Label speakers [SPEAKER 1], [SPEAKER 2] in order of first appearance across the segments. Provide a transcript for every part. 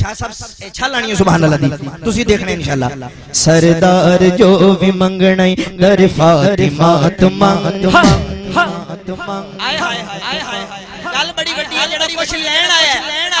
[SPEAKER 1] शाह साहब छा लानी है सुभान अल्लाह दी तुसी देखना इंशाअल्लाह सरदार जो भी मंगणे दर फातिमा तुम आए हाय हाय हाय गल बड़ी वड्डी है जेड़ा कुछ लेन आया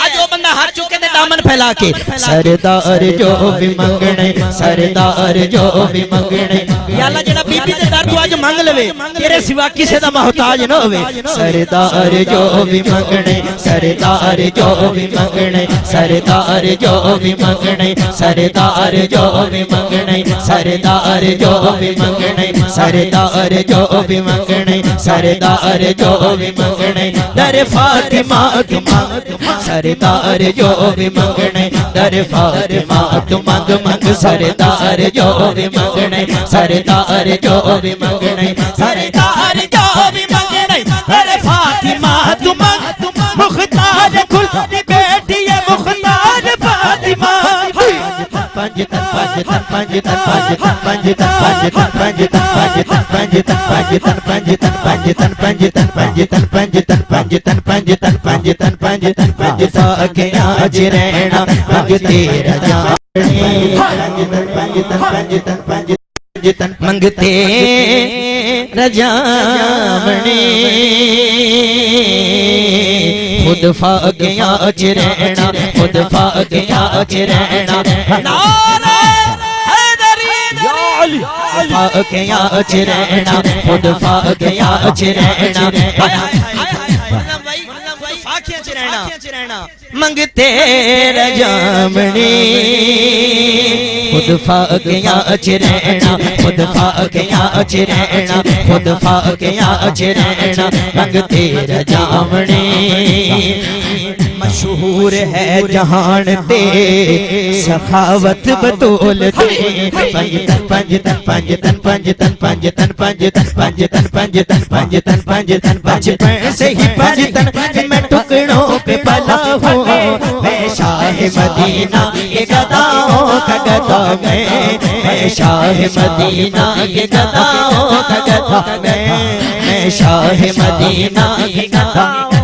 [SPEAKER 1] आज जो बंदा हाथ चुके ते दामन फैला के सरदार जो भी मंगणे सरदार जो भी मंगणे या अल्लाह जेड़ा बीबी दे दर तू आज मंग लवे तेरे सिवा किसे दा मोहताज न होवे सरदार जो भी मंगणे सरदार जो भी मंगणे सरदार जो भी मंगणे सरदार जो भी मंगणे सरदार जो भी मंगणे सरदार जो भी मंगणे सरदार जो भी मंगणे दर फातिमा तुम सरदार जो भी मंगणे दर फातिमा तुम मंग मंग सरदार जो भी मंगणे सरदार जो भी मंगणे सरदार जो भी मंगणे दर फातिमा तुम मुख्तार कुल दी बेटी है मुख्तार फातिमा पंज तन पंज तन पंज तन पंज तन पंज तन पंज तन पंज तन पंज तन पंज तन पंज तन पंज तन पंज तन पंज तन पंज तन पंज तन पंज तन पंज सा के आज रहना पंज तेरा जाने पंज तन पंज तन पंज तन मंगते रजावणे खुद फाके आज रहना खुद फाके आज रहना नारे हैदरी या अली फाके आज रहना खुद फाके आज रहना मंगते रजामणी खुद फाके आज रहना खुद फाके आज रहना खुद फाके आज रहना मंगते रजामणी मशहूर है जहान ते सखावत बतौल ते पंज तन पंज तन पंज तन पंज तन पंज तन पंज तन पंज तन पंज तन पंज तन पंज तन पंज से ही पंज तन मैं टुकड़ों पे पला हूँ मैं शाह मदीना के गदाओं का गदा मैं शाह मदीना के गदाओं का गदा मैं शाह मदीना के गदा